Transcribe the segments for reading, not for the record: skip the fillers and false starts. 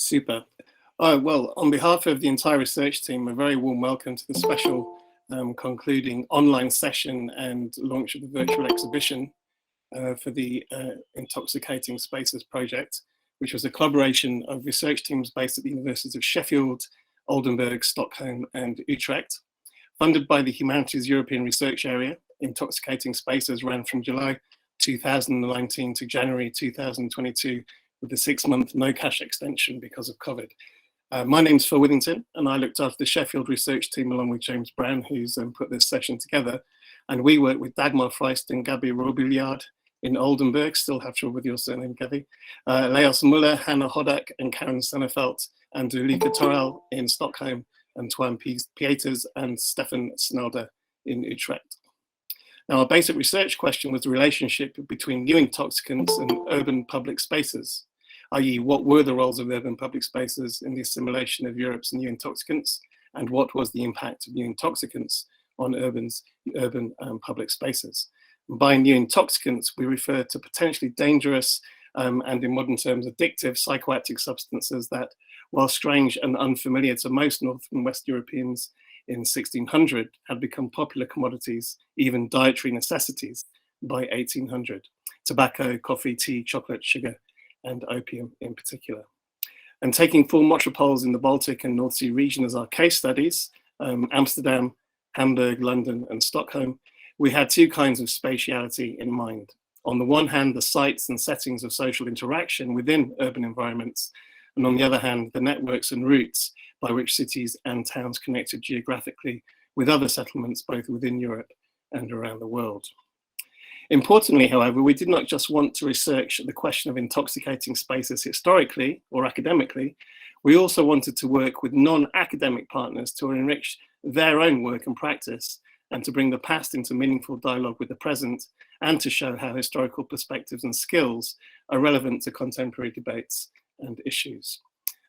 Super. Well, on behalf of the entire research team, a very warm welcome to the special concluding online session and launch of the virtual exhibition for the Intoxicating Spaces project, which was a collaboration of research teams based at the universities of Sheffield, Oldenburg, Stockholm, and Utrecht. Funded by the Humanities European Research Area, Intoxicating Spaces ran from July 2019 to January 2022 with a 6-month no cash extension because of COVID. My name's Phil Withington, and I looked after the Sheffield research team along with James Brown, who's put this session together. And we work with Dagmar Freist and Gabi Robillard in Oldenburg, still have trouble with your surname, Gabi, Leos Muller, Hannah Hodak, and Karen Sennefelt, and Ulrika Torell in Stockholm, and Twan Pieters and Stefan Snelder in Utrecht. Now, our basic research question was the relationship between new intoxicants and urban public spaces, i.e. what were the roles of urban public spaces in the assimilation of Europe's new intoxicants, and what was the impact of new intoxicants on urban public spaces. And by new intoxicants, we refer to potentially dangerous and in modern terms addictive psychoactive substances that, while strange and unfamiliar to most North and West Europeans in 1600, had become popular commodities, even dietary necessities, by 1800. Tobacco, coffee, tea, chocolate, sugar, and opium in particular. And taking 4 metropoles in the Baltic and North Sea region as our case studies, Amsterdam, Hamburg, London, and Stockholm, we had 2 kinds of spatiality in mind. On the one hand, the sites and settings of social interaction within urban environments, and on the other hand, the networks and routes by which cities and towns connected geographically with other settlements both within Europe and around the world. Importantly, however, we did not just want to research the question of intoxicating spaces historically or academically, we also wanted to work with non-academic partners to enrich their own work and practice and to bring the past into meaningful dialogue with the present and to show how historical perspectives and skills are relevant to contemporary debates and issues.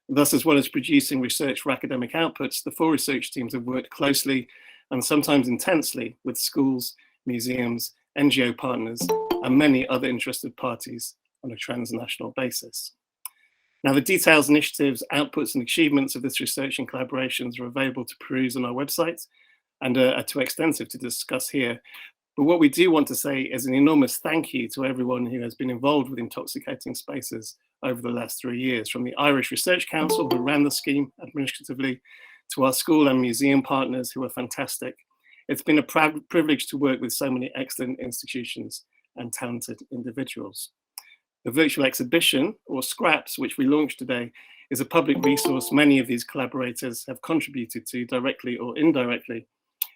Thus, as well as producing research for academic outputs, the 4 research teams have worked closely and sometimes intensely with schools, museums, NGO partners, and many other interested parties on a transnational basis. Now, the details, initiatives, outputs, and achievements of this research and collaborations are available to peruse on our website and are too extensive to discuss here. But what we do want to say is an enormous thank you to everyone who has been involved with Intoxicating Spaces over the last 3 years, from the Irish Research Council, who ran the scheme administratively, to our school and museum partners who are fantastic. It's been a proud privilege to work with so many excellent institutions and talented individuals. The virtual exhibition, or Scraps, which we launched today, is a public resource many of these collaborators have contributed to directly or indirectly,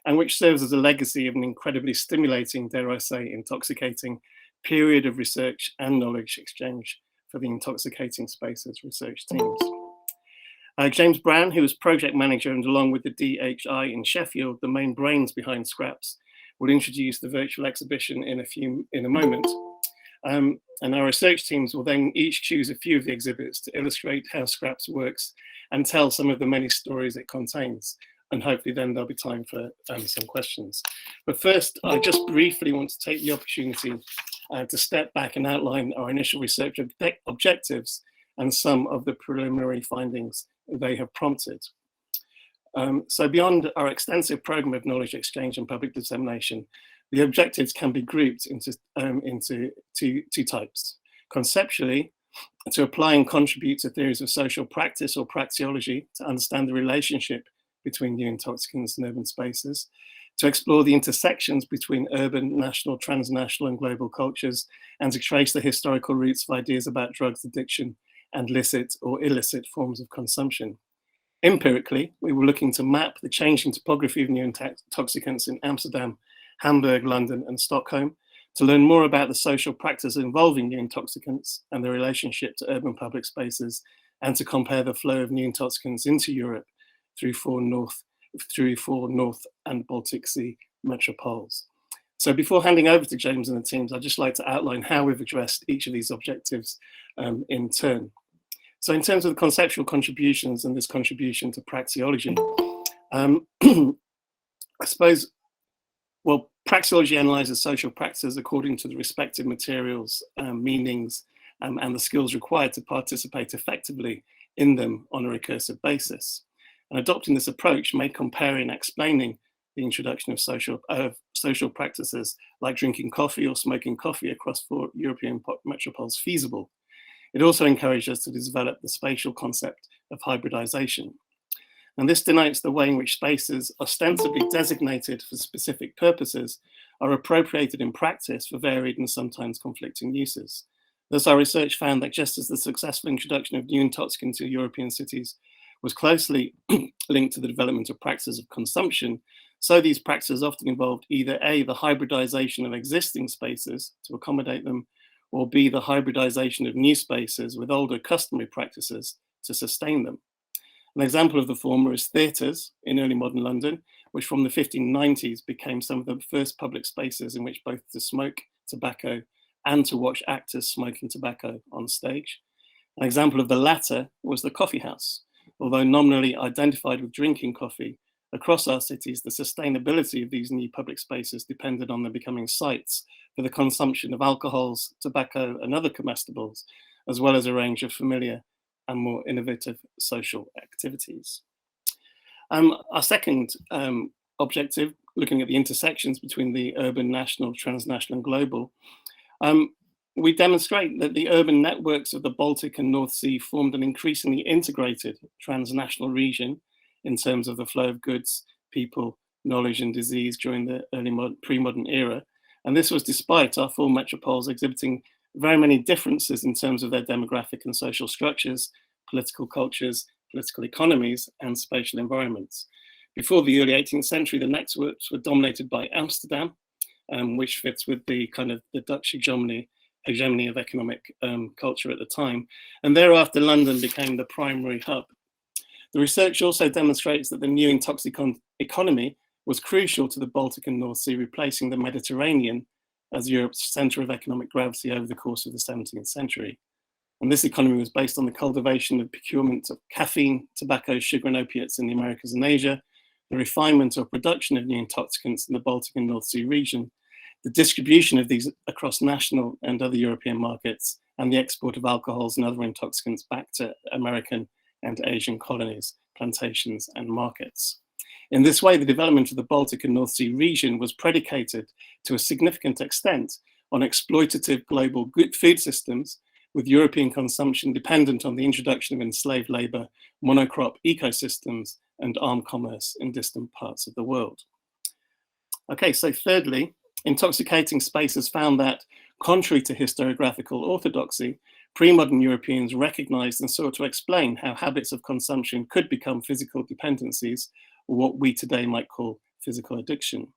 and which serves as a legacy of an incredibly stimulating, dare I say, intoxicating period of research and knowledge exchange for the Intoxicating Spaces research teams. James Brown, who is project manager and along with the DHI in Sheffield, the main brains behind Scraps, will introduce the virtual exhibition in a moment. And our research teams will then each choose a few of the exhibits to illustrate how Scraps works and tell some of the many stories it contains. And hopefully then there'll be time for some questions. But first, I just briefly want to take the opportunity to step back and outline our initial research objectives and some of the preliminary findings they have prompted. So beyond our extensive program of knowledge exchange and public dissemination, the objectives can be grouped into two types. Conceptually, to apply and contribute to theories of social practice or praxeology to understand the relationship between new intoxicants and urban spaces, to explore the intersections between urban, national, transnational, and global cultures, and to trace the historical roots of ideas about drugs addiction and licit or illicit forms of consumption. Empirically, we were looking to map the changing topography of new intoxicants in Amsterdam, Hamburg, London, and Stockholm, to learn more about the social practices involving new intoxicants and their relationship to urban public spaces, and to compare the flow of new intoxicants into Europe through 4 North and Baltic Sea metropoles. So before handing over to James and the teams, I'd just like to outline how we've addressed each of these objectives in turn. So in terms of the conceptual contributions and this contribution to praxeology, I suppose, well, praxeology analyzes social practices according to the respective materials, meanings, and the skills required to participate effectively in them on a recursive basis. And adopting this approach made comparing and explaining the introduction of social practices like drinking coffee or smoking coffee across 4 European metropoles feasible. It also encouraged us to develop the spatial concept of hybridization. And this denotes the way in which spaces ostensibly designated for specific purposes are appropriated in practice for varied and sometimes conflicting uses. Thus, our research found that just as the successful introduction of new intoxicants to European cities was closely linked to the development of practices of consumption, so these practices often involved either A, the hybridization of existing spaces to accommodate them, or B, the hybridization of new spaces with older customary practices to sustain them. An example of the former is theatres in early modern London, which from the 1590s became some of the first public spaces in which both to smoke tobacco and to watch actors smoking tobacco on stage. An example of the latter was the coffee house. Although nominally identified with drinking coffee, across our cities, the sustainability of these new public spaces depended on them becoming sites for the consumption of alcohols, tobacco, and other comestibles, as well as a range of familiar and more innovative social activities. Our second objective, looking at the intersections between the urban, national, transnational, and global, we demonstrate that the urban networks of the Baltic and North Sea formed an increasingly integrated transnational region in terms of the flow of goods, people, knowledge, and disease during the early pre-modern era. And this was despite our 4 metropoles exhibiting very many differences in terms of their demographic and social structures, political cultures, political economies, and spatial environments. Before the early 18th century, the networks were dominated by Amsterdam, which fits with the kind of the Dutch hegemony of economic culture at the time. And thereafter, London became the primary hub. The research also demonstrates that the new intoxicant economy was crucial to the Baltic and North Sea, replacing the Mediterranean as Europe's center of economic gravity over the course of the 17th century. And this economy was based on the cultivation and procurement of caffeine, tobacco, sugar, and opiates in the Americas and Asia, the refinement or production of new intoxicants in the Baltic and North Sea region, the distribution of these across national and other European markets, and the export of alcohols and other intoxicants back to American and Asian colonies, plantations, and markets. In this way, the development of the Baltic and North Sea region was predicated to a significant extent on exploitative global food systems, with European consumption dependent on the introduction of enslaved labor, monocrop ecosystems, and armed commerce in distant parts of the world. Okay, so thirdly, Intoxicating Spaces found that, contrary to historiographical orthodoxy, pre-modern Europeans recognized and sought to explain how habits of consumption could become physical dependencies, or what we today might call physical addiction.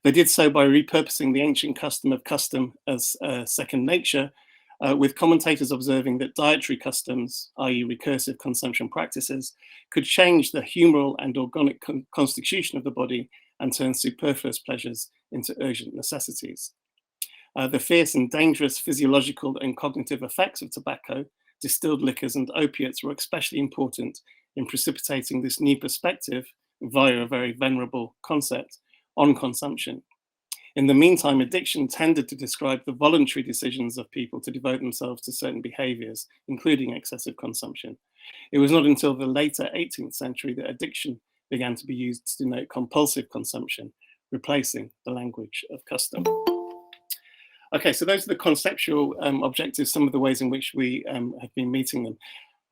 They did so by repurposing the ancient custom of custom as second nature, with commentators observing that dietary customs, i.e. recursive consumption practices, could change the humoral and organic constitution of the body and turn superfluous pleasures into urgent necessities. The fierce and dangerous physiological and cognitive effects of tobacco, distilled liquors, and opiates were especially important in precipitating this new perspective via a very venerable concept on consumption. In the meantime, addiction tended to describe the voluntary decisions of people to devote themselves to certain behaviors, including excessive consumption. It was not until the later 18th century that addiction began to be used to denote compulsive consumption, replacing the language of custom. Okay, so those are the conceptual objectives, some of the ways in which we have been meeting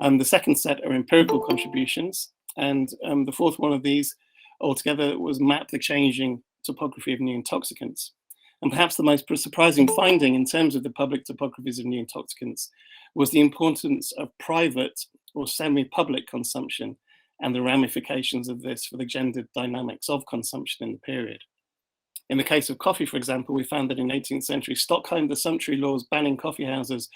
them. The second set are empirical contributions, and the fourth one of these altogether was map the changing topography of new intoxicants. And perhaps the most surprising finding in terms of the public topographies of new intoxicants was the importance of private or semi-public consumption and the ramifications of this for the gendered dynamics of consumption in the period. In the case of coffee, for example, we found that in 18th century Stockholm, the sumptuary laws banning coffee houses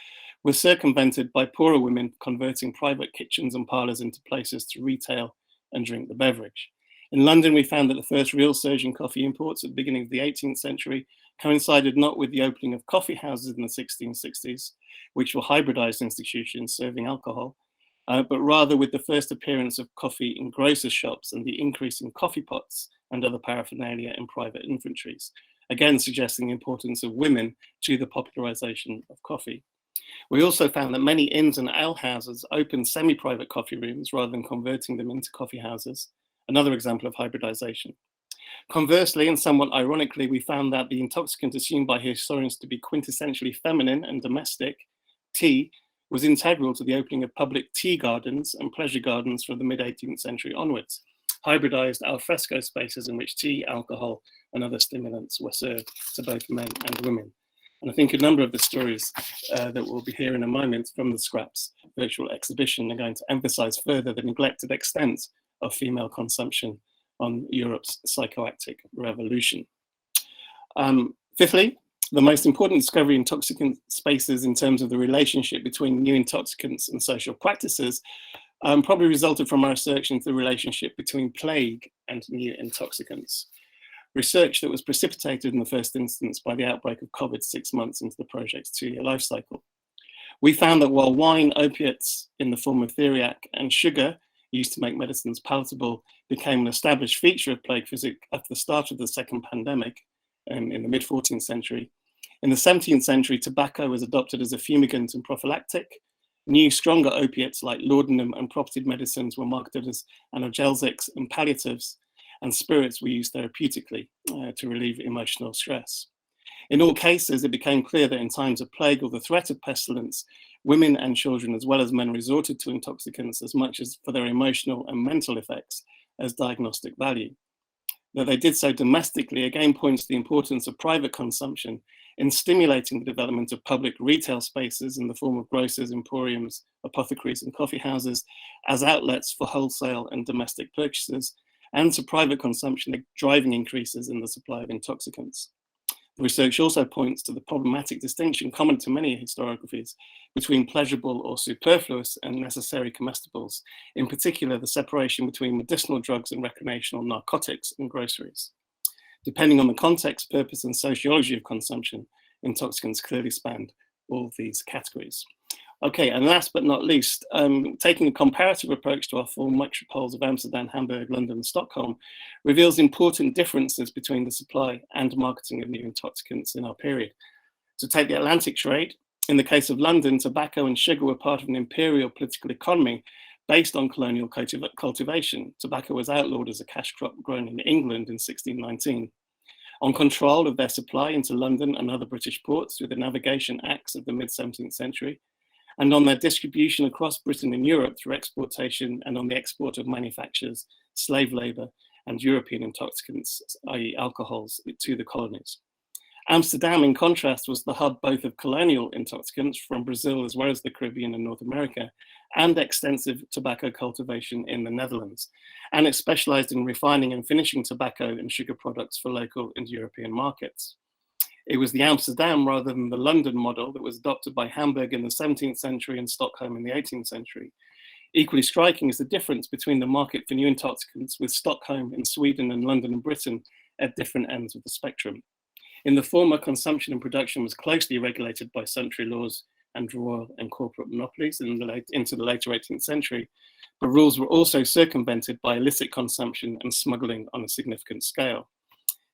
were circumvented by poorer women converting private kitchens and parlours into places to retail and drink the beverage. In London, we found that the first real surge in coffee imports at the beginning of the 18th century coincided not with the opening of coffee houses in the 1660s, which were hybridized institutions serving alcohol, but rather with the first appearance of coffee in grocers' shops and the increase in coffee pots and other paraphernalia in private inventories, again suggesting the importance of women to the popularization of coffee. We also found that many inns and alehouses opened semi-private coffee rooms rather than converting them into coffee houses, another example of hybridization. Conversely, and somewhat ironically, we found that the intoxicant assumed by historians to be quintessentially feminine and domestic, tea, was integral to the opening of public tea gardens and pleasure gardens from the mid-18th century onwards, hybridized alfresco spaces in which tea, alcohol, and other stimulants were served to both men and women. And I think a number of the stories that we'll be hearing in a moment from the Scraps virtual exhibition are going to emphasize further the neglected extent of female consumption on Europe's psychoactive revolution. Fifthly, the most important discovery in intoxicant spaces in terms of the relationship between new intoxicants and social practices probably resulted from our research into the relationship between plague and new intoxicants. Research that was precipitated in the first instance by the outbreak of COVID 6 months into the project's 2-year life cycle. We found that while wine, opiates in the form of theriac, and sugar used to make medicines palatable became an established feature of plague physics at the start of the second pandemic in the mid-14th century, in the 17th century, tobacco was adopted as a fumigant and prophylactic. New, stronger opiates like laudanum and propagated medicines were marketed as analgesics and palliatives, and spirits were used therapeutically to relieve emotional stress. In all cases, it became clear that in times of plague or the threat of pestilence, women and children, as well as men, resorted to intoxicants as much as for their emotional and mental effects as diagnostic value. That they did so domestically again points to the importance of private consumption in stimulating the development of public retail spaces in the form of grocers, emporiums, apothecaries, and coffee houses as outlets for wholesale and domestic purchases, and to private consumption driving increases in the supply of intoxicants. The research also points to the problematic distinction common to many historiographies between pleasurable or superfluous and necessary comestibles, in particular the separation between medicinal drugs and recreational narcotics and groceries. Depending on the context, purpose, and sociology of consumption, intoxicants clearly spanned all of these categories. Okay, and last but not least, taking a comparative approach to our four metropoles of Amsterdam, Hamburg, London, and Stockholm reveals important differences between the supply and marketing of new intoxicants in our period. To take the Atlantic trade, in the case of London, tobacco and sugar were part of an imperial political economy based on colonial cultivation. Tobacco was outlawed as a cash crop grown in England in 1619. On control of their supply into London and other British ports through the Navigation Acts of the mid-17th century, and on their distribution across Britain and Europe through exportation and on the export of manufactures, slave labour, and European intoxicants, i.e. alcohols, to the colonies. Amsterdam, in contrast, was the hub both of colonial intoxicants from Brazil as well as the Caribbean and North America, and extensive tobacco cultivation in the Netherlands. And it specialised in refining and finishing tobacco and sugar products for local and European markets. It was the Amsterdam rather than the London model that was adopted by Hamburg in the 17th century and Stockholm in the 18th century. Equally striking is the difference between the market for new intoxicants, with Stockholm in Sweden and London and Britain at different ends of the spectrum. In the former, consumption and production was closely regulated by sumptuary laws and royal and corporate monopolies into the later 18th century, but rules were also circumvented by illicit consumption and smuggling on a significant scale.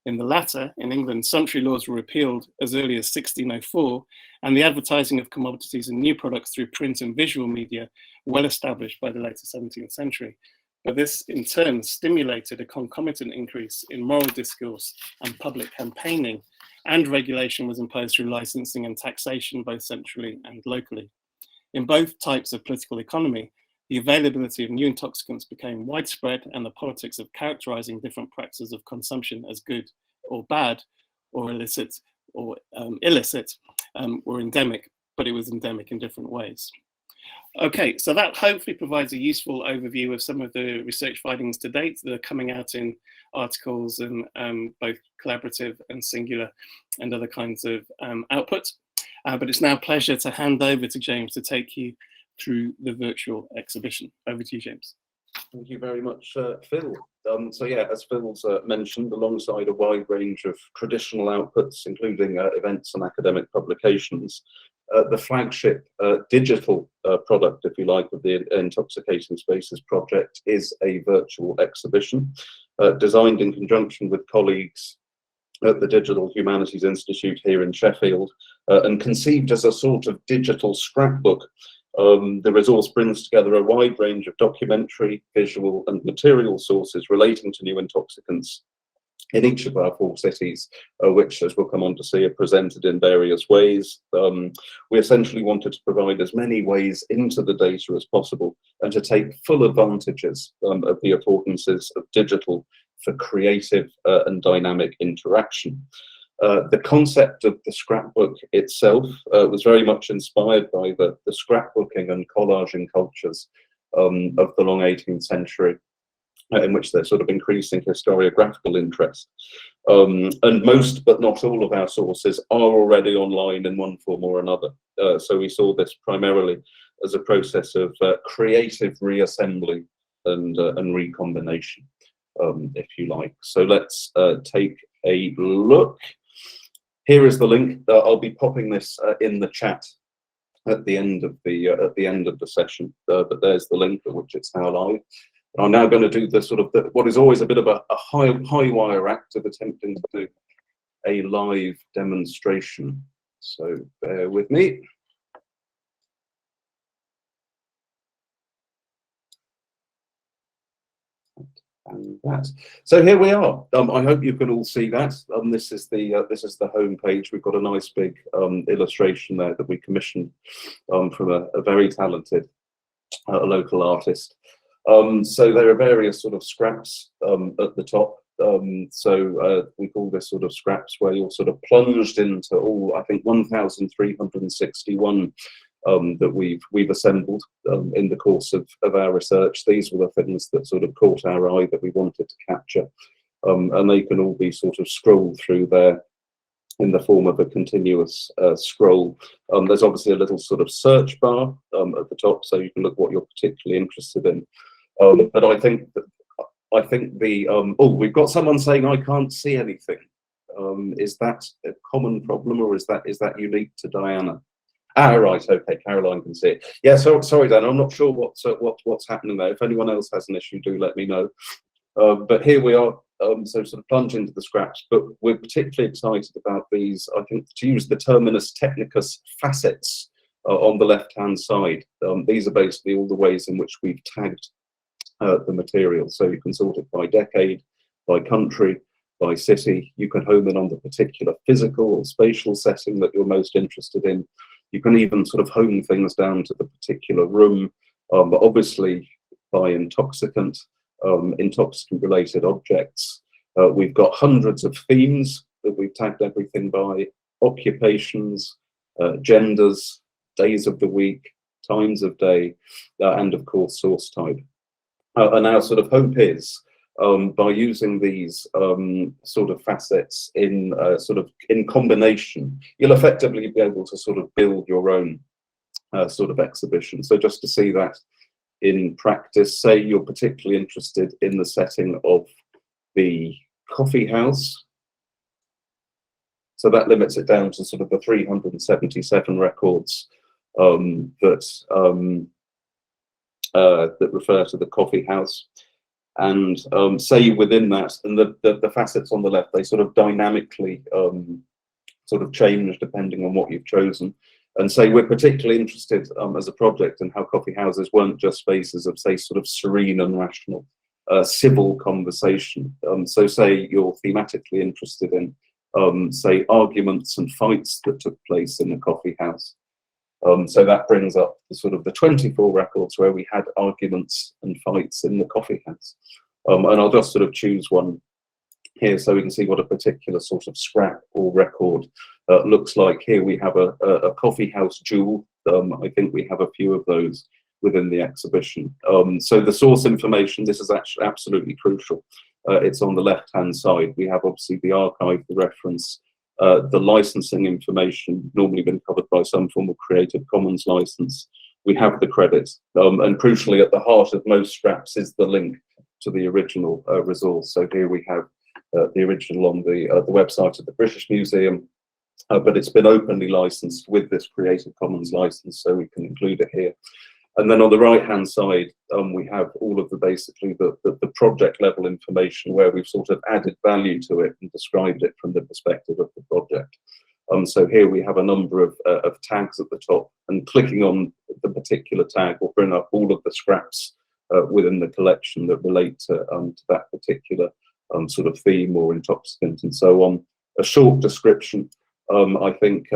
In the latter, in England, sumptuary laws were repealed as early as 1604, and the advertising of commodities and new products through print and visual media well established by the later 17th century. But this, in turn, stimulated a concomitant increase in moral discourse and public campaigning, and regulation was imposed through licensing and taxation, both centrally and locally. In both types of political economy, the availability of new intoxicants became widespread, and the politics of characterizing different practices of consumption as good or bad, or illicit or illicit, were endemic, but it was endemic in different ways. Okay, so that hopefully provides a useful overview of some of the research findings to date that are coming out in articles and both collaborative and singular and other kinds of output. But it's now a pleasure to hand over to James to take you through the virtual exhibition. Over to you, James. Thank you very much, Phil. So yeah, as Phil's mentioned, alongside a wide range of traditional outputs, including events and academic publications, the flagship digital product, if you like, of the Intoxicating Spaces project is a virtual exhibition designed in conjunction with colleagues at the Digital Humanities Institute here in Sheffield, and conceived as a sort of digital scrapbook. The resource brings together a wide range of documentary, visual and material sources relating to new intoxicants in each of our 4 cities, which, as we'll come on to see, are presented in various ways. We essentially wanted to provide as many ways into the data as possible and to take full advantages of the affordances of digital for creative and dynamic interaction. The concept of the scrapbook itself was very much inspired by the scrapbooking and collaging cultures of the long 18th century, in which there's sort of increasing historiographical interest. And most, but not all, of our sources are already online in one form or another. So we saw this primarily as a process of creative reassembly and recombination, if you like. So let's take a look. Here is the link. I'll be popping this in the chat at the end of the session. But there's the link at which it's now live. I'm now going to do the sort of what is always a bit of a high wire act of attempting to do a live demonstration. So bear with me. And that. So here we are. I hope you can all see that. This is the home page. We've got a nice big illustration there that we commissioned from a very talented local artist. So there are various sort of scraps at the top. So we call this sort of scraps where you're sort of plunged into all, I think, 1,361 that we've assembled in the course of our research. These were the things that sort of caught our eye that we wanted to capture, and they can all be sort of scrolled through there in the form of a continuous scroll. There's obviously a little sort of search bar at the top, so you can look what you're particularly interested in. But I think the oh, we've got someone saying I can't see anything. Is that a common problem, or is that unique to Diana? Ah, right, okay, Caroline can see it. Yeah, so sorry, Dan, I'm not sure what's happening there. If anyone else has an issue, do let me know. But here we are, so sort of plunge into the scraps, but we're particularly excited about these, I think, to use the terminus technicus, facets on the left-hand side. These are basically all the ways in which we've tagged the material. So you can sort it by decade, by country, by city. You can home in on the particular physical or spatial setting that you're most interested in. You can even sort of home things down to the particular room, but obviously by intoxicant, intoxicant-related objects. We've got hundreds of themes that we've tagged everything by, occupations, genders, days of the week, times of day, and of course source type. And our sort of hope is, by using these sort of facets in combination, you'll effectively be able to sort of build your own sort of exhibition. So just to see that in practice, say you're particularly interested in the setting of the coffee house. So that limits it down to sort of the 377 records that refer to the coffee house. And say within that, and the facets on the left, they sort of dynamically sort of change depending on what you've chosen. And say we're particularly interested as a project in how coffee houses weren't just spaces of, say, sort of serene and rational civil conversation. So say you're thematically interested in, say, arguments and fights that took place in a coffee house. So that brings up the sort of the 24 records where we had arguments and fights in the coffee house. And I'll just sort of choose one here so we can see what a particular sort of scrap or record looks like. Here we have a coffee house duel. I think we have a few of those within the exhibition. So the source information, this is actually absolutely crucial. It's on the left-hand side. We have obviously the archive, the reference, the licensing information, normally been covered by some form of Creative Commons license. We have the credits, and crucially at the heart of most scraps is the link to the original resource. So here we have the original on the website of the British Museum, but it's been openly licensed with this Creative Commons license, so we can include it here. And then on the right-hand side, we have all of the basically the project level information where we've sort of added value to it and described it from the perspective of the project. So here we have a number of tags at the top, and clicking on the particular tag will bring up all of the scraps within the collection that relate to that particular sort of theme or intoxicant and so on. A short description. I think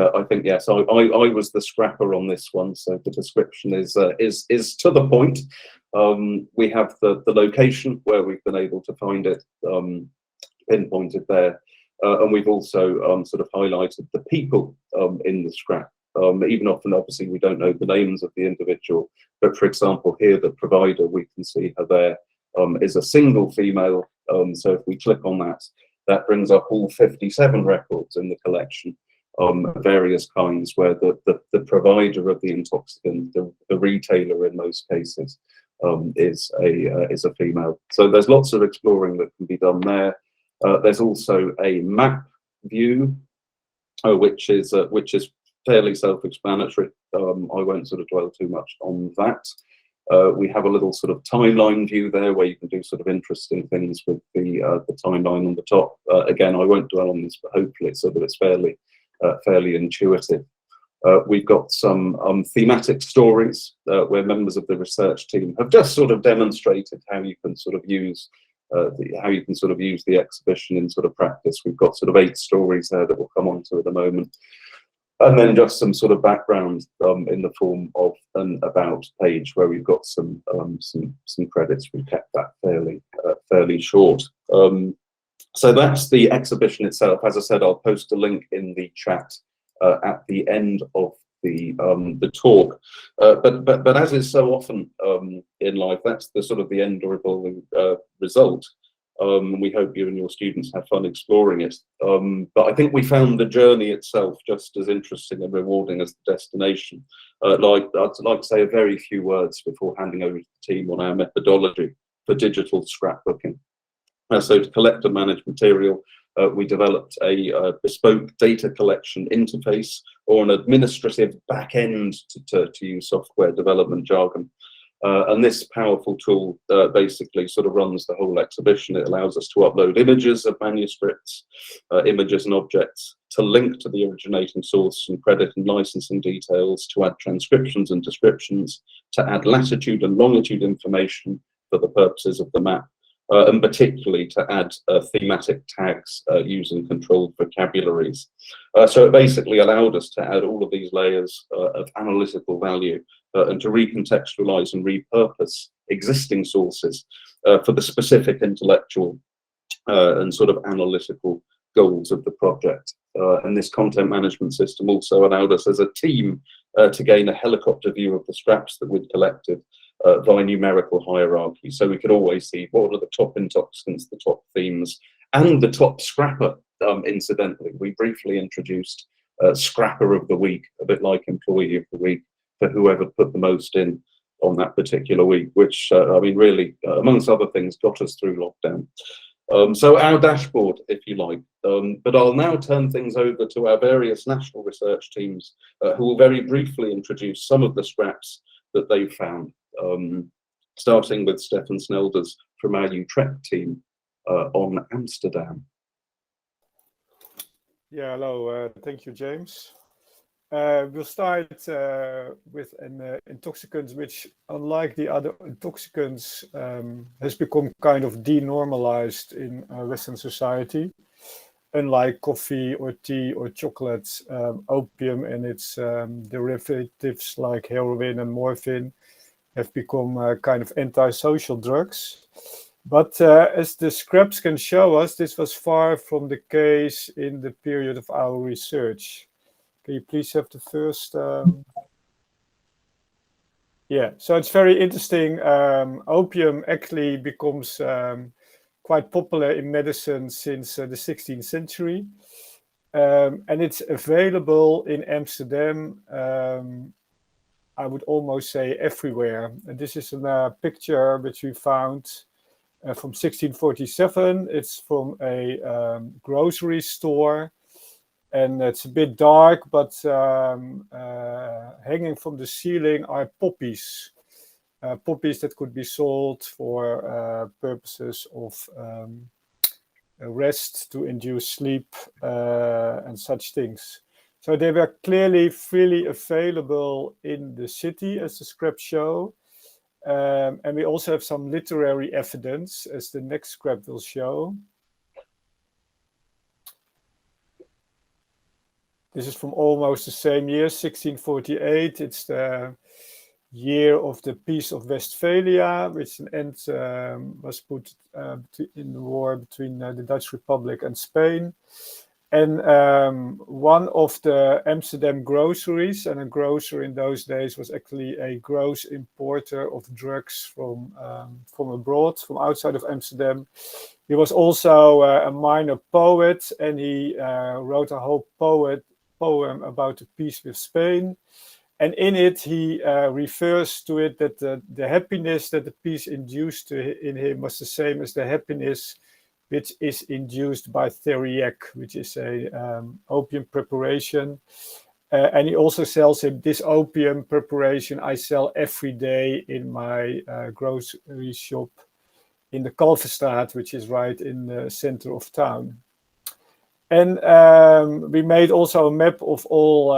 yes. I was the scrapper on this one, so the description is to the point. We have the location where we've been able to find it pinpointed there, and we've also sort of highlighted the people in the scrap. Even often, obviously, we don't know the names of the individual, but for example, here the provider, we can see her there is a single female. So if we click on that, that brings up all 57 records in the collection, various kinds, where the provider of the intoxicant, the retailer in most cases, is a female. So there's lots of exploring that can be done there. There's also a map view, which is fairly self-explanatory. I won't sort of dwell too much on that. We have a little sort of timeline view there where you can do sort of interesting things with the timeline on the top. Again, I won't dwell on this, but hopefully it's so that it's fairly intuitive. We've got some thematic stories where members of the research team have just sort of demonstrated how you can sort of use the exhibition in sort of practice. We've got sort of 8 stories there that we'll come on to in a moment. And then just some sort of background in the form of an about page where we've got some credits. We've kept that fairly short. So that's the exhibition itself. As I said, I'll post a link in the chat at the end of the talk. But as is so often in life, that's the sort of the end result. We hope you and your students have fun exploring it. But I think we found the journey itself just as interesting and rewarding as the destination. I'd like to say a very few words before handing over to the team on our methodology for digital scrapbooking. So to collect and manage material, we developed a bespoke data collection interface, or an administrative back end, to use software development jargon. And this powerful tool basically sort of runs the whole exhibition. It allows us to upload images of manuscripts, images and objects, to link to the originating source and credit and licensing details, to add transcriptions and descriptions, to add latitude and longitude information for the purposes of the map, and particularly to add thematic tags using controlled vocabularies. So it basically allowed us to add all of these layers of analytical value and to recontextualize and repurpose existing sources for the specific intellectual and sort of analytical goals of the project. And this content management system also allowed us as a team to gain a helicopter view of the scraps that we'd collected via numerical hierarchy. So we could always see what are the top intoxicants, the top themes, and the top scrapper. Incidentally, we briefly introduced scrapper of the week, a bit like employee of the week, for whoever put the most in on that particular week, which I mean, really, amongst other things, got us through lockdown. So our dashboard, if you like. But I'll now turn things over to our various national research teams, who will very briefly introduce some of the scraps that they've found. Starting with Stefan Snelders from our Utrecht team on Amsterdam. Yeah, hello. Thank you, James. We'll start with an intoxicant which, unlike the other intoxicants, has become kind of denormalized in Western society. Unlike coffee or tea or chocolate, opium and its derivatives like heroin and morphine have become kind of antisocial drugs. But as the scraps can show us, this was far from the case in the period of our research. Can you please have the first? Yeah, so it's very interesting. Opium actually becomes quite popular in medicine since the 16th century. And it's available in Amsterdam, I would almost say everywhere. And this is a picture which we found from 1647. It's from a grocery store. And it's a bit dark, but hanging from the ceiling are poppies. Poppies that could be sold for purposes of rest, to induce sleep and such things. So they were clearly freely available in the city, as the scraps show. And we also have some literary evidence, as the next scrap will show. This is from almost the same year, 1648. It's the year of the Peace of Westphalia, which an end was put in the war between the Dutch Republic and Spain. And one of the Amsterdam groceries, and a grocer in those days was actually a gross importer of drugs from abroad, from outside of Amsterdam. He was also a minor poet, and he wrote a whole poem about the peace with Spain. And in it, he refers to it that the happiness that the peace induced in him was the same as the happiness which is induced by theriac, which is a opium preparation. And he also sells him this opium preparation I sell every day in my grocery shop in the Kalverstraat, which is right in the center of town. And we made also a map of all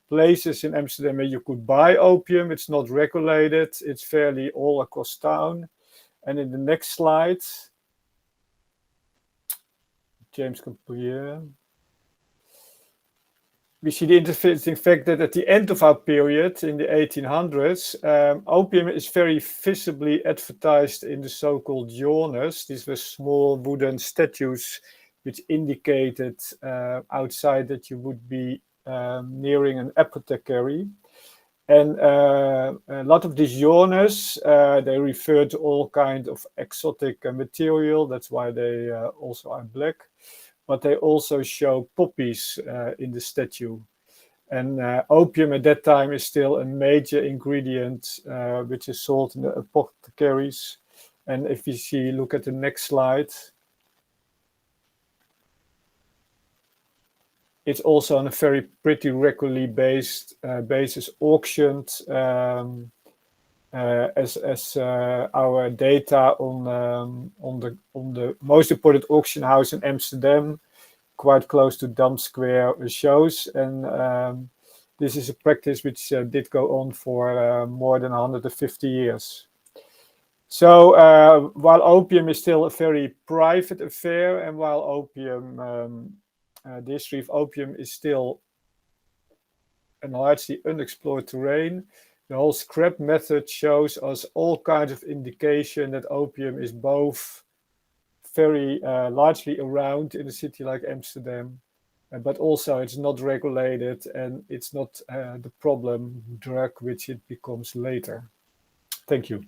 places in Amsterdam where you could buy opium. It's not regulated. It's fairly all across town. And in the next slide, James can put here. We see the interesting fact that at the end of our period, in the 1800s, opium is very visibly advertised in the so-called journals. These were small wooden statues which indicated outside that you would be nearing an apothecary. And a lot of these journals, they refer to all kinds of exotic material. That's why they also are black. But they also show poppies in the statue. And opium at that time is still a major ingredient which is sold in the apothecaries. And if you look at the next slide, it's also on a very pretty regularly basis auctioned as our data on the most important auction house in Amsterdam, quite close to Dam Square, shows. And this is a practice which did go on for more than 150 years. So while opium is still a very private affair, and while opium the history of opium is still a largely unexplored terrain, the whole scrap method shows us all kinds of indication that opium is both very largely around in a city like Amsterdam, but also it's not regulated and it's not the problem drug which it becomes later. Thank you.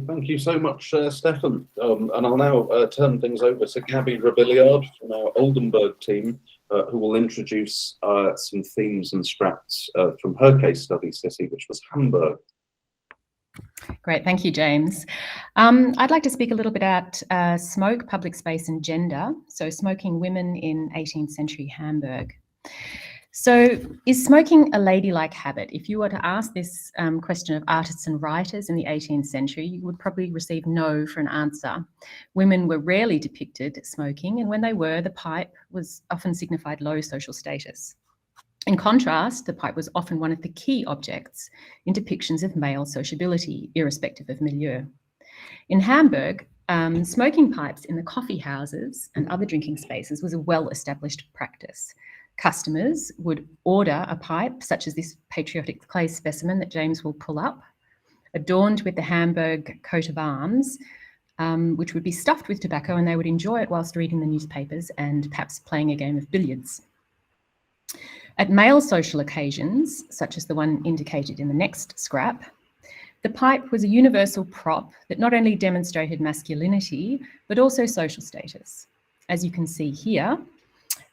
Thank you so much, Stefan. And I'll now turn things over to Gabby Robilliard from our Oldenburg team, who will introduce some themes and scraps from her case study city, which was Hamburg. Great, thank you, James. I'd like to speak a little bit about smoke, public space and gender. So smoking women in 18th century Hamburg. So is smoking a ladylike habit? If you were to ask this question of artists and writers in the 18th century, you would probably receive no for an answer. Women were rarely depicted smoking, and when they were, the pipe was often signified low social status. In contrast, the pipe was often one of the key objects in depictions of male sociability, irrespective of milieu. In Hamburg, smoking pipes in the coffee houses and other drinking spaces was a well-established practice. Customers would order a pipe, such as this patriotic clay specimen that James will pull up, adorned with the Hamburg coat of arms, which would be stuffed with tobacco, and they would enjoy it whilst reading the newspapers and perhaps playing a game of billiards. At male social occasions, such as the one indicated in the next scrap, the pipe was a universal prop that not only demonstrated masculinity, but also social status. As you can see here,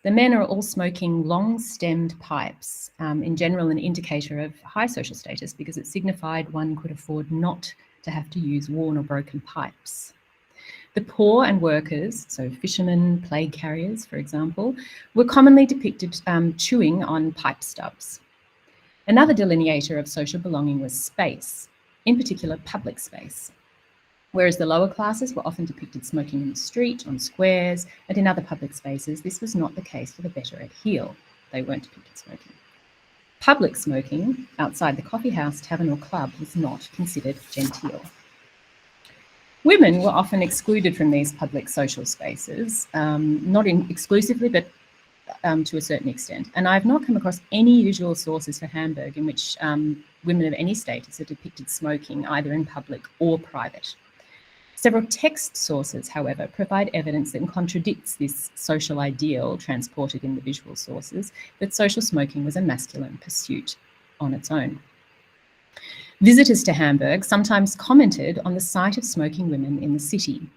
the men are all smoking long-stemmed pipes, in general an indicator of high social status because it signified one could afford not to have to use worn or broken pipes. The poor and workers, so fishermen, plague carriers, for example, were commonly depicted chewing on pipe stubs. Another delineator of social belonging was space, in particular public space. Whereas the lower classes were often depicted smoking in the street, on squares, and in other public spaces, this was not the case for the better at heel. They weren't depicted smoking. Public smoking outside the coffee house, tavern, or club was not considered genteel. Women were often excluded from these public social spaces, not exclusively, but to a certain extent. And I've not come across any usual sources for Hamburg in which women of any status are depicted smoking either in public or private. Several text sources, however, provide evidence that contradicts this social ideal transported in the visual sources, that social smoking was a masculine pursuit on its own. Visitors to Hamburg sometimes commented on the sight of smoking women in the city.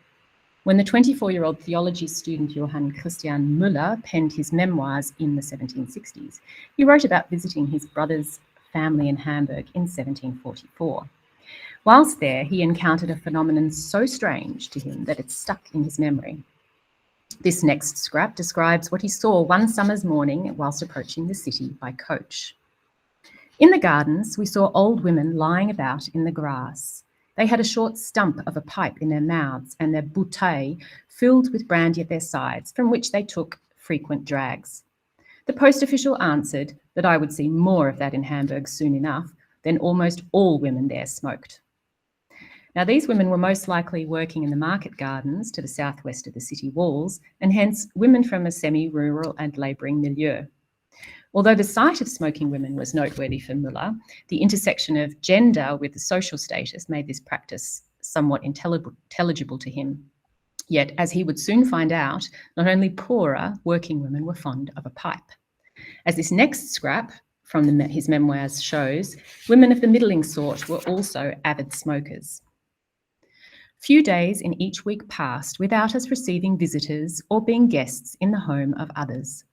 When the 24-year-old theology student Johann Christian Müller penned his memoirs in the 1760s, he wrote about visiting his brother's family in Hamburg in 1744. Whilst there, he encountered a phenomenon so strange to him that it stuck in his memory. This next scrap describes what he saw one summer's morning whilst approaching the city by coach. In the gardens, we saw old women lying about in the grass. They had a short stump of a pipe in their mouths and their bouteille filled with brandy at their sides, from which they took frequent drags. The post official answered that I would see more of that in Hamburg soon enough, then almost all women there smoked. Now, these women were most likely working in the market gardens to the southwest of the city walls, and hence women from a semi-rural and labouring milieu. Although the sight of smoking women was noteworthy for Müller, the intersection of gender with the social status made this practice somewhat intelligible to him. Yet, as he would soon find out, not only poorer working women were fond of a pipe. As this next scrap from his memoirs shows, women of the middling sort were also avid smokers. Few days in each week passed without us receiving visitors or being guests in the home of others.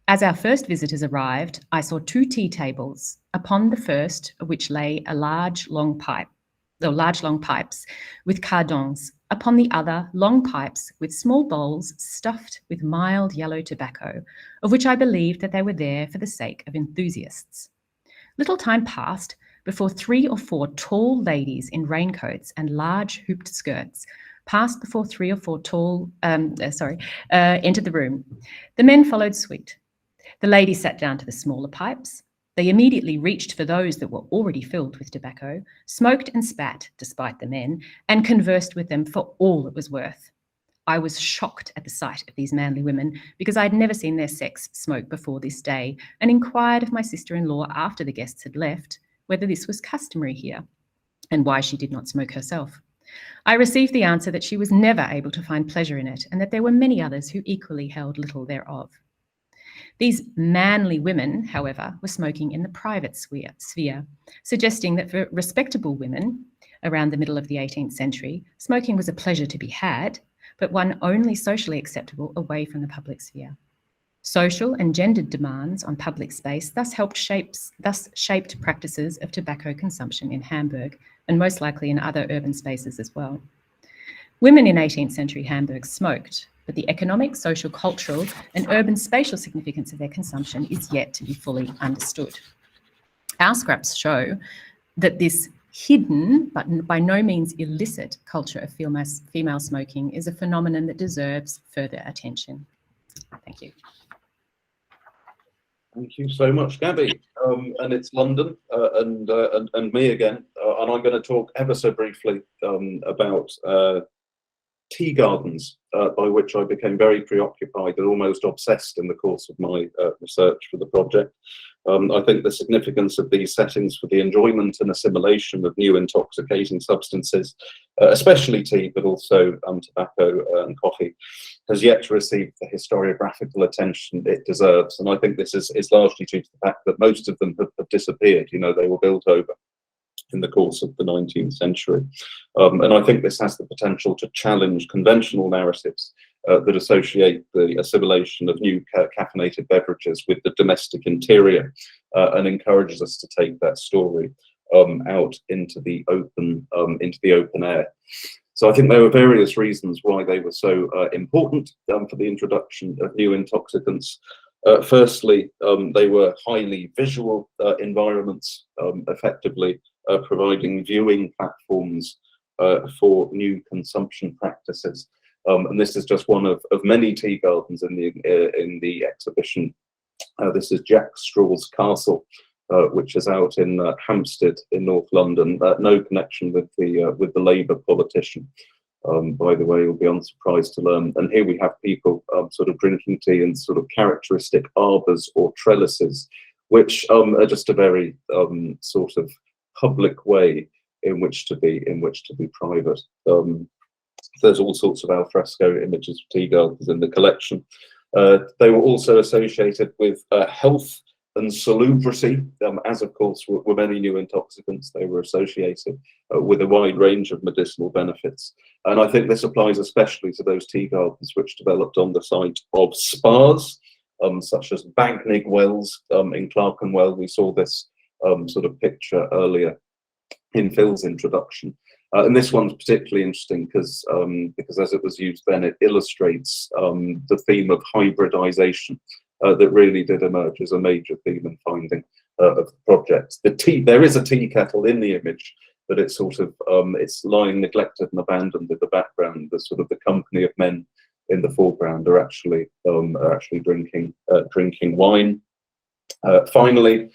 As our first visitors arrived, I saw 2 tea tables, upon the first of which lay a large long pipes with cardons, upon the other long pipes with small bowls stuffed with mild yellow tobacco, of which I believed that they were there for the sake of enthusiasts. Little time passed before 3 or 4 tall ladies in raincoats and large hooped skirts passed before 3 or 4 entered the room. The men followed suite. The ladies sat down to the smaller pipes. They immediately reached for those that were already filled with tobacco, smoked and spat, despite the men, and conversed with them for all it was worth. I was shocked at the sight of these manly women because I had never seen their sex smoke before this day, and inquired of my sister-in-law after the guests had left whether this was customary here and why she did not smoke herself. I received the answer that she was never able to find pleasure in it, and that there were many others who equally held little thereof. These manly women, however, were smoking in the private sphere, suggesting that for respectable women around the middle of the 18th century, smoking was a pleasure to be had, but one only socially acceptable away from the public sphere. Social and gendered demands on public space thus shaped practices of tobacco consumption in Hamburg, and most likely in other urban spaces as well. Women in 18th century Hamburg smoked, but the economic, social, cultural, and urban spatial significance of their consumption is yet to be fully understood. Our scraps show that this hidden, but by no means illicit, culture of female smoking is a phenomenon that deserves further attention. Thank you. Thank you so much, Gabby. And it's London and me again. And I'm going to talk ever so briefly about tea gardens, by which I became very preoccupied and almost obsessed in the course of my research for the project. I think the significance of these settings for the enjoyment and assimilation of new intoxicating substances, especially tea, but also tobacco and coffee, has yet to receive the historiographical attention it deserves. And I think this is largely due to the fact that most of them have disappeared. You know, they were built over in the course of the 19th century. And I think this has the potential to challenge conventional narratives that associate the assimilation of new caffeinated beverages with the domestic interior, and encourages us to take that story out into the open air. So I think there were various reasons why they were so important for the introduction of new intoxicants. Firstly, they were highly visual environments, effectively providing viewing platforms for new consumption practices. And this is just one of many tea gardens in the exhibition. This is Jack Straw's Castle, which is out in Hampstead in North London. No connection with the Labour politician. By the way, you'll be unsurprised to learn. And here we have people sort of drinking tea in sort of characteristic arbours or trellises, which are just a very sort of public way in which to be private. There's all sorts of alfresco images of tea gardens in the collection. They were also associated with health and salubrity, as of course were many new intoxicants. They were associated with a wide range of medicinal benefits. And I think this applies especially to those tea gardens which developed on the site of spas, such as Bagnigge Wells in Clerkenwell. We saw this sort of picture earlier in Phil's introduction. And this one's particularly interesting because as it was used then, it illustrates the theme of hybridization that really did emerge as a major theme and finding of the project. There is a tea kettle in the image, but it's sort of it's lying neglected and abandoned in the background. The sort of the company of men in the foreground are actually drinking wine. Finally,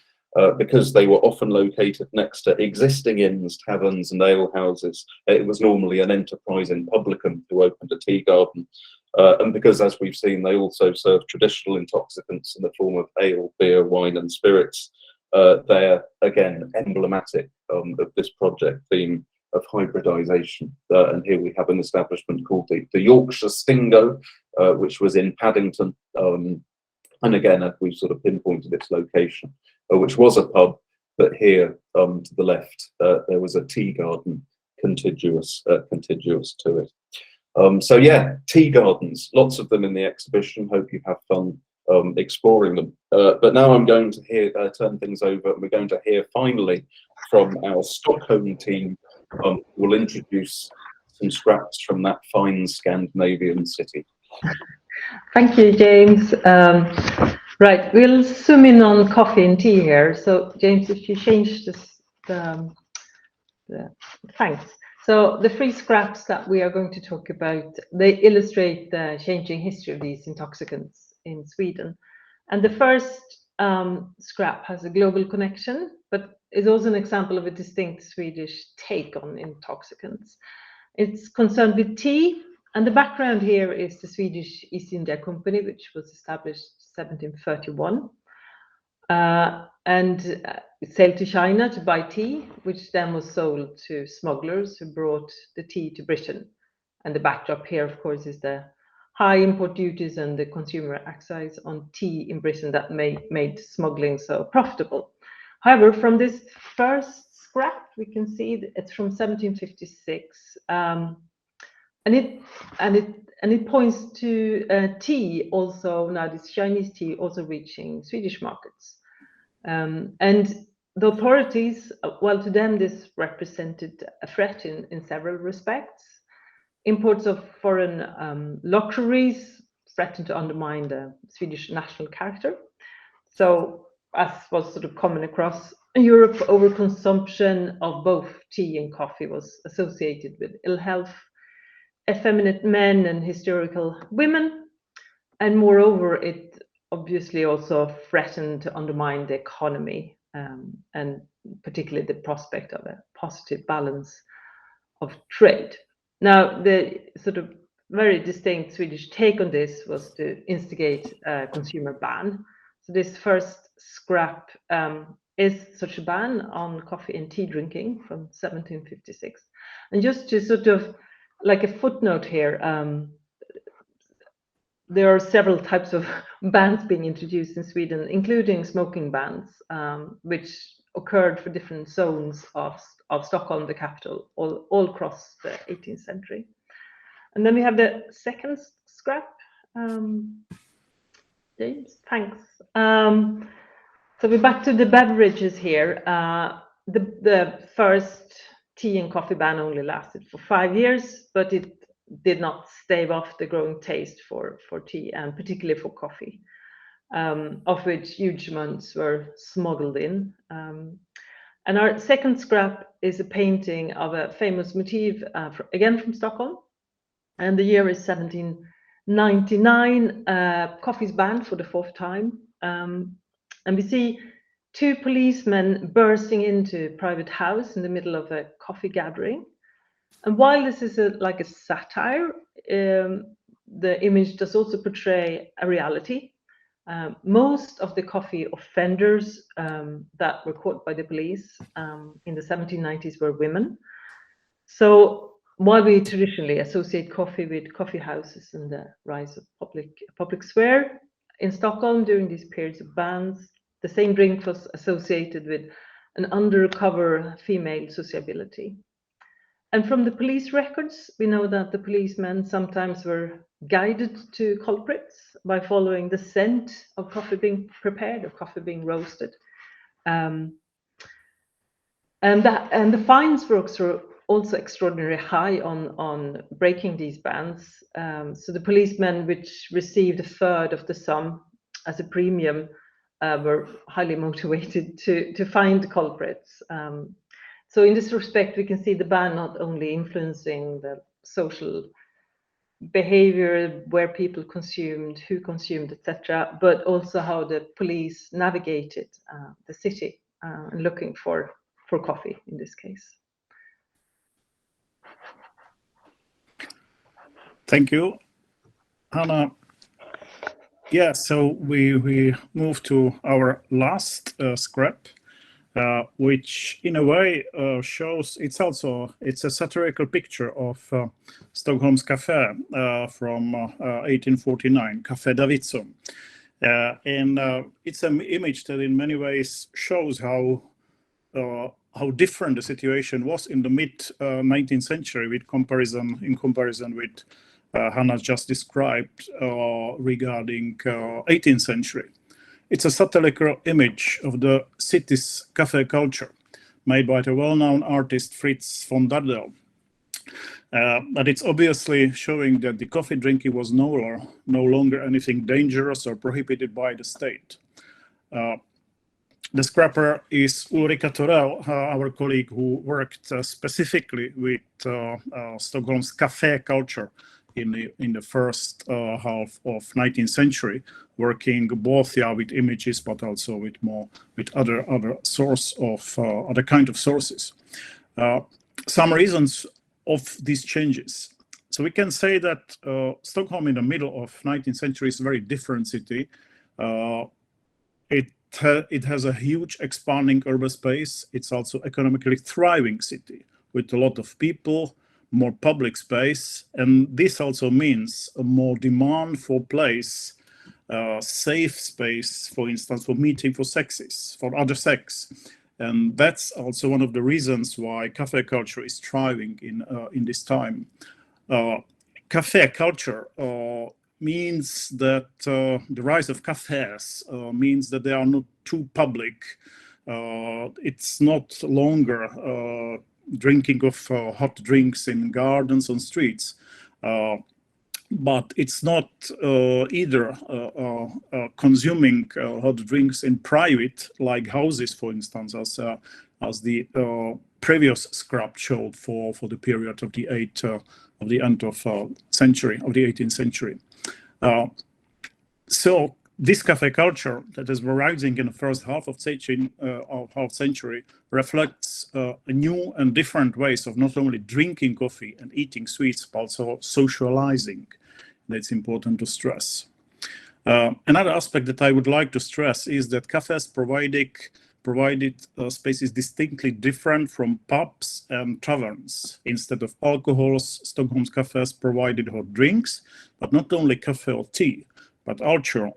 because they were often located next to existing inns, taverns and ale houses, it was normally an enterprising publican who opened a tea garden. And because, as we've seen, they also serve traditional intoxicants in the form of ale, beer, wine and spirits, they're, again, emblematic of this project theme of hybridization. And here we have an establishment called the Yorkshire Stingo, which was in Paddington. And again, we've sort of pinpointed its location, which was a pub, but here to the left, there was a tea garden contiguous to it. So yeah, tea gardens, lots of them in the exhibition. Hope you have fun exploring them. But now I'm going to turn things over, and we're going to hear finally from our Stockholm team, who will introduce some scraps from that fine Scandinavian city. Thank you, James. Right, we'll zoom in on coffee and tea here. So, James, if you change this, thanks. So, the three scraps that we are going to talk about, they illustrate the changing history of these intoxicants in Sweden. And the first scrap has a global connection, but is also an example of a distinct Swedish take on intoxicants. It's concerned with tea. And the background here is the Swedish East India Company, which was established 1731. And it sailed to China to buy tea, which then was sold to smugglers who brought the tea to Britain. And the backdrop here, of course, is the high import duties and the consumer excise on tea in Britain that made smuggling so profitable. However, from this first scrap, we can see that it's from 1756. And it points to tea also, now this Chinese tea also reaching Swedish markets. And the authorities, well, to them this represented a threat in several respects. Imports of foreign luxuries threatened to undermine the Swedish national character. So, as was sort of common across Europe, overconsumption of both tea and coffee was associated with ill health, effeminate men and historical women, and moreover, it obviously also threatened to undermine the economy and particularly the prospect of a positive balance of trade. Now, the sort of very distinct Swedish take on this was to instigate a consumer ban. So this first scrap is such a ban on coffee and tea drinking from 1756. And just to sort of like a footnote here, there are several types of bans being introduced in Sweden, including smoking bans, which occurred for different zones of Stockholm, the capital, all across the 18th century. And then we have the second scrap. James, thanks. So we're back to the beverages here. The first tea and coffee ban only lasted for 5 years, but it did not stave off the growing taste for tea and particularly for coffee, of which huge amounts were smuggled in. And our second scrap is a painting of a famous motif, again from Stockholm. And the year is 1799. Coffee is banned for the fourth time. And we see two policemen bursting into a private house in the middle of a coffee gathering. And while this is like a satire, the image does also portray a reality. Most of the coffee offenders that were caught by the police in the 1790s were women. So while we traditionally associate coffee with coffee houses and the rise of public sphere, in Stockholm during these periods of bans, the same drink was associated with an undercover female sociability. And from the police records, we know that the policemen sometimes were guided to culprits by following the scent of coffee being prepared or coffee being roasted. And the fines were also extraordinarily high on breaking these bans. So the policemen, which received a third of the sum as a premium, were highly motivated to find culprits. So in this respect, we can see the ban not only influencing the social behavior, where people consumed, who consumed, etc., but also how the police navigated the city and looking for coffee in this case. Thank you, Hannah. Yeah, so we move to our last scrap, which in a way shows it's a satirical picture of Stockholm's cafe from 1849, Café Davidsson. And it's an image that in many ways shows how different the situation was in the mid 19th century in comparison with Hannah just described regarding 18th century. It's a satirical image of the city's cafe culture made by the well-known artist Fritz von Dardel. But it's obviously showing that the coffee drinking was no longer anything dangerous or prohibited by the state. The scrapper is Ulrika Torell, our colleague who worked specifically with Stockholm's cafe culture in the first half of 19th century, working both with images but also with other source of other kind of sources. Some reasons of these changes. So we can say that Stockholm in the middle of 19th century is a very different city. It has a huge expanding urban space. It's also economically thriving city with a lot of people, more public space, and this also means a more demand for place, safe space, for instance, for meeting for other sex. And that's also one of the reasons why cafe culture is thriving in this time. Cafe culture means that the rise of cafes means that they are not too public. It's not longer drinking of hot drinks in gardens on streets, but it's not either consuming hot drinks in private, like houses, for instance, as the previous scrap showed for the period of the end of century of the 18th century. So this cafe culture that is rising in the first half of century reflects new and different ways of not only drinking coffee and eating sweets, but also socializing. That's important to stress. Another aspect that I would like to stress is that cafes provided spaces distinctly different from pubs and taverns. Instead of alcohols, Stockholm's cafes provided hot drinks, but not only coffee or tea, but also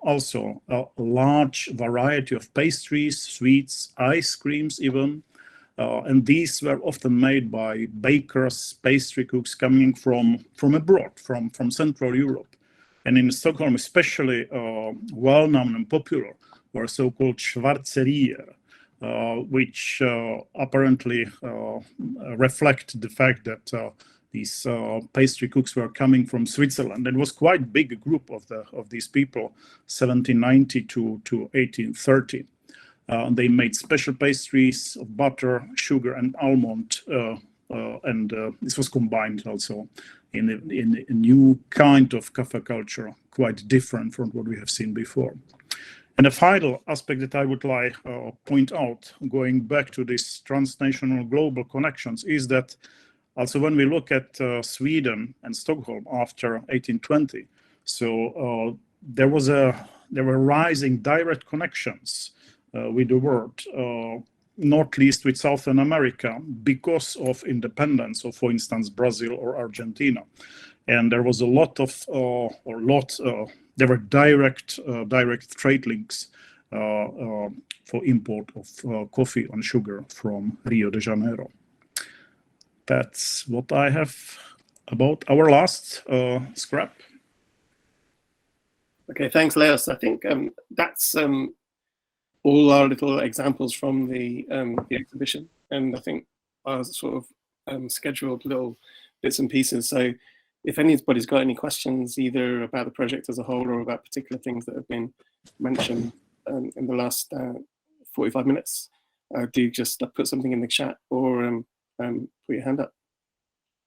a large variety of pastries, sweets, ice creams even. And these were often made by bakers, pastry cooks coming from abroad, from Central Europe. And in Stockholm, especially well-known and popular were so-called schwarzerier, which apparently reflect the fact that these pastry cooks were coming from Switzerland. It was quite a big group of these people, 1790 to 1830. They made special pastries of butter, sugar, and almond, and this was combined also in a new kind of cafe culture, quite different from what we have seen before. And the final aspect that I would like to point out, going back to these transnational global connections, is that also when we look at Sweden and Stockholm after 1820, so there were rising direct connections with the world, not least with Southern America, because of independence of, for instance, Brazil or Argentina. And there was a lot of, there were direct trade links for import of coffee and sugar from Rio de Janeiro. That's what I have about our last scrap. Okay, thanks, Leos. I think that's all our little examples from the exhibition, and I think our sort of scheduled little bits and pieces. So if anybody's got any questions, either about the project as a whole or about particular things that have been mentioned in the last 45 minutes, do just put something in the chat or put your hand up.